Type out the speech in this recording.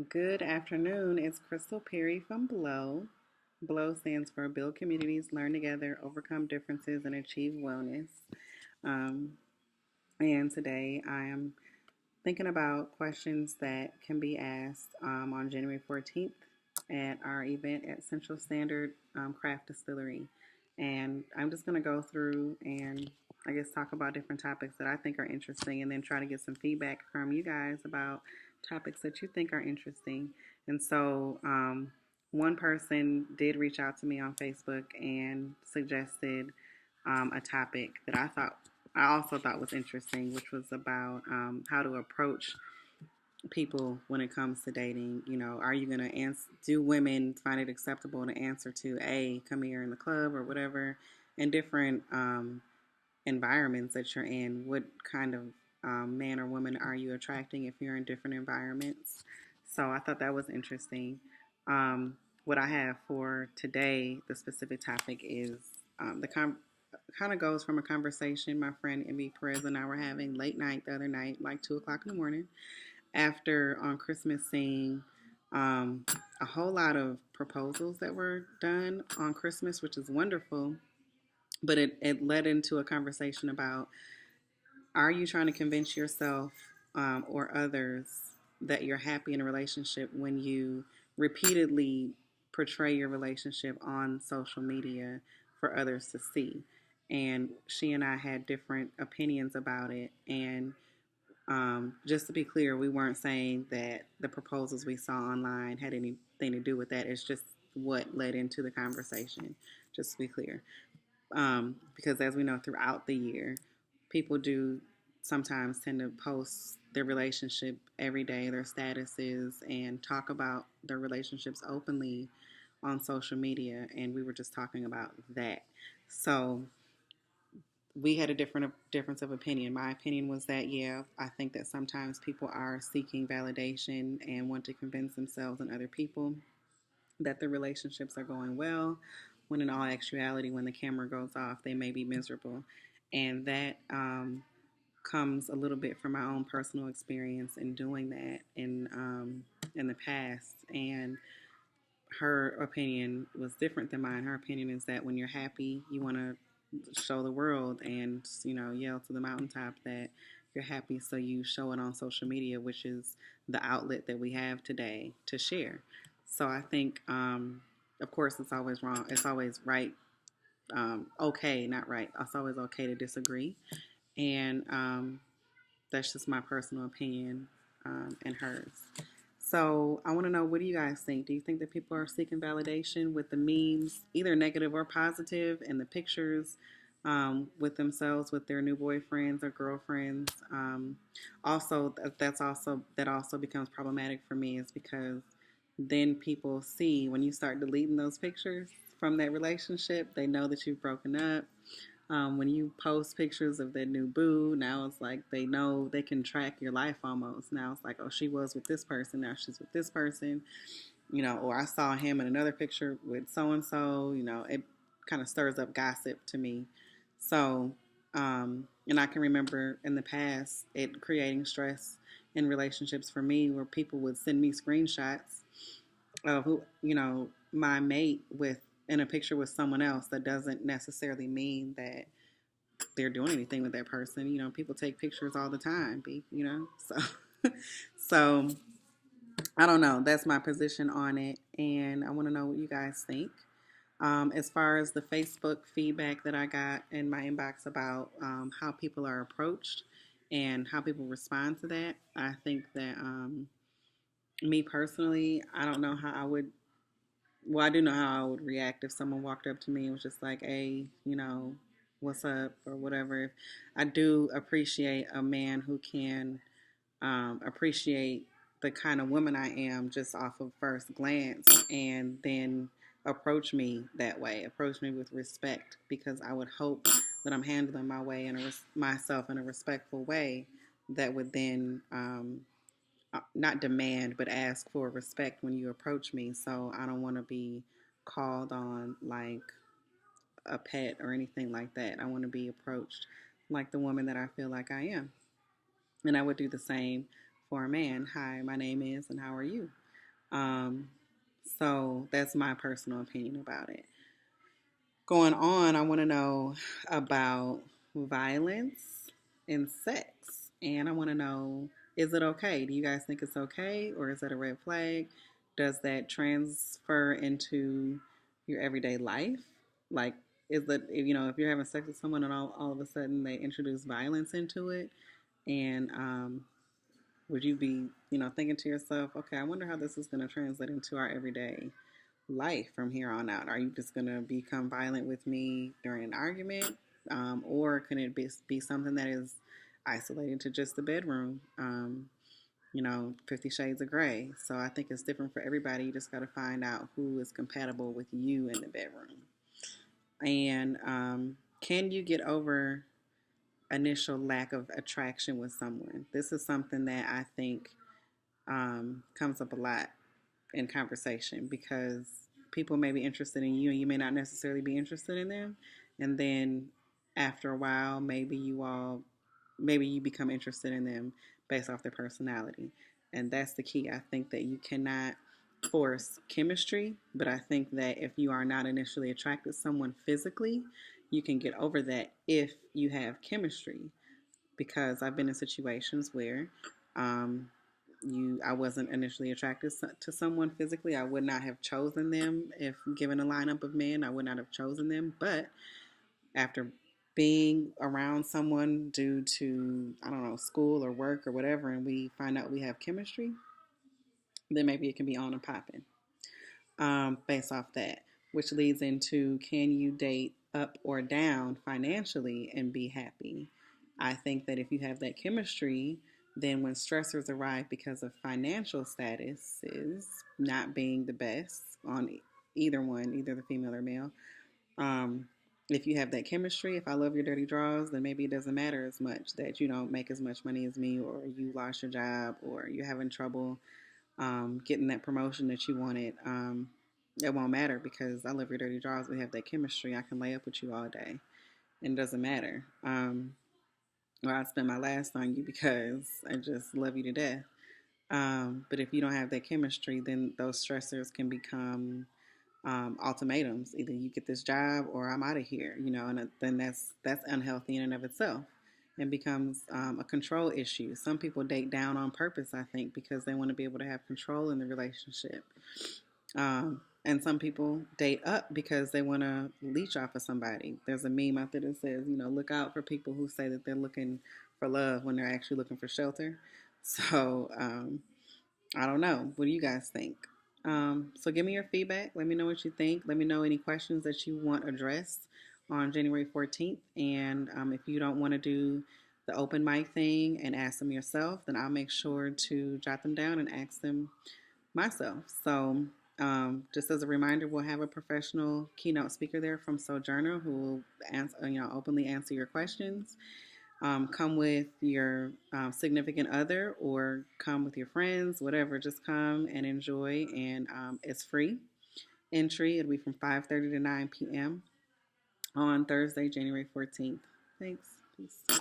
Good afternoon. It's Krystle Perry from B.L.O.W. B.L.O.W stands for Build Communities, Learn Together, Overcome Differences, and Achieve Wellness. Um, and today I am thinking about questions that can be asked on January 14th at our event at Central Standard Craft Distillery. And I'm just going to go through and I guess talk about different topics that I think are interesting and then try to get some feedback from you guys about topics that you think are interesting. And so, one person did reach out to me on Facebook and suggested a topic that I also thought was interesting, which was about how to approach people when it comes to dating. You know, are you going to answer? Do women find it acceptable to answer to come here in the club or whatever, in different environments that you're in? What kind of man or woman are you attracting if you're in different environments? So I thought that was interesting. What I have for today, the specific topic is kind of goes from a conversation my friend MB Perez and I were having late night the other night, like 2 o'clock in the morning, after on Christmas seeing um, a whole lot of proposals that were done on Christmas, which is wonderful. But it led into a conversation about, are you trying to convince yourself or others that you're happy in a relationship when you repeatedly portray your relationship on social media for others to see? And she and I had different opinions about it. And just to be clear, we weren't saying that the proposals we saw online had anything to do with that. It's just what led into the conversation, just to be clear. Because as we know, throughout the year, people do sometimes tend to post their relationship every day, their statuses, and talk about their relationships openly on social media. And we were just talking about that. So we had a difference of opinion. My opinion was that, yeah, I think that sometimes people are seeking validation and want to convince themselves and other people that the relationships are going well, when in all actuality, when the camera goes off, they may be miserable. And that comes a little bit from my own personal experience in doing that in the past. And her opinion was different than mine. Her opinion is that when you're happy, you want to show the world and, yell to the mountaintop that you're happy, so you show it on social media, which is the outlet that we have today to share. So I think, of course, it's always wrong. It's always right. Okay, not right. It's always okay to disagree. And that's just my personal opinion and hers. So I want to know, what do you guys think? Do you think that people are seeking validation with the memes, either negative or positive, and the pictures with themselves, with their new boyfriends or girlfriends? Also, that also becomes problematic for me, is because then people see, when you start deleting those pictures from that relationship, they know that you've broken up. When you post pictures of that new boo, now it's like they know they can track your life almost. Now it's like, oh, she was with this person, now she's with this person, or I saw him in another picture with so and so. It kind of stirs up gossip to me. So, and I can remember in the past it creating stress in relationships for me, where people would send me screenshots of my mate with in a picture with someone else. That doesn't necessarily mean that they're doing anything with that person. People take pictures all the time, so so I don't know. That's my position on it, and I want to know what you guys think. As far as the Facebook feedback that I got in my inbox about how people are approached and how people respond to that, I think that me personally, I don't know how I would. Well, I do know how I would react if someone walked up to me and was just like, "Hey, what's up?" or whatever. I do appreciate a man who can appreciate the kind of woman I am just off of first glance, and then approach me that way, approach me with respect, because I would hope that I'm handling myself in a respectful way that would then not demand, but ask for respect when you approach me. So I don't want to be called on like a pet or anything like that. I want to be approached like the woman that I feel like I am. And I would do the same for a man. Hi, my name is, and how are you? Um, so that's my personal opinion about it. Going on, I want to know about violence and sex. And I want to know, is it okay? Do you guys think it's okay, or is that a red flag? Does that transfer into your everyday life? Like, is that, if you're having sex with someone and all of a sudden they introduce violence into it, and would you be, thinking to yourself, okay, I wonder how this is going to translate into our everyday life from here on out? Are you just going to become violent with me during an argument? Or can it be something that is isolated to just the bedroom? 50 Shades of Grey. So I think it's different for everybody. You just got to find out who is compatible with you in the bedroom. And can you get over initial lack of attraction with someone? This is something that I think comes up a lot in conversation, because people may be interested in you and you may not necessarily be interested in them. And then after a while, maybe you become interested in them based off their personality. And that's the key. I think that you cannot force chemistry, but I think that if you are not initially attracted to someone physically, you can get over that if you have chemistry. Because I've been in situations where um, I wasn't initially attracted to someone physically. I would not have chosen them if given a lineup of men. I would not have chosen them. But after being around someone due to, I don't know, school or work or whatever, and we find out we have chemistry, then maybe it can be on and popping, based off that. Which leads into, can you date up or down financially and be happy? I think that if you have that chemistry, then when stressors arrive because of financial status is not being the best on either one, either the female or male, um, if you have that chemistry, if I love your dirty draws, then maybe it doesn't matter as much that you don't make as much money as me, or you lost your job, or you're having trouble getting that promotion that you wanted. It won't matter, because I love your dirty draws. We have that chemistry. I can lay up with you all day, and it doesn't matter. Or I'd spend my last on you because I just love you to death. But if you don't have that chemistry, then those stressors can become ultimatums. Either you get this job or I'm out of here, and then that's unhealthy in and of itself, and becomes a control issue. Some people date down on purpose, I think, because they want to be able to have control in the relationship. And some people date up because they want to leech off of somebody. There's a meme out there that says, look out for people who say that they're looking for love when they're actually looking for shelter. So I don't know. What do you guys think? So give me your feedback. Let me know what you think. Let me know any questions that you want addressed on January 14th. And if you don't want to do the open mic thing and ask them yourself, then I'll make sure to jot them down and ask them myself. So just as a reminder, we'll have a professional keynote speaker there from Sojourner who will openly answer your questions. Come with your significant other, or come with your friends, whatever. Just come and enjoy, and it's free entry. It'll be from 5:30 to 9 p.m. on Thursday, January 14th. Thanks. Peace.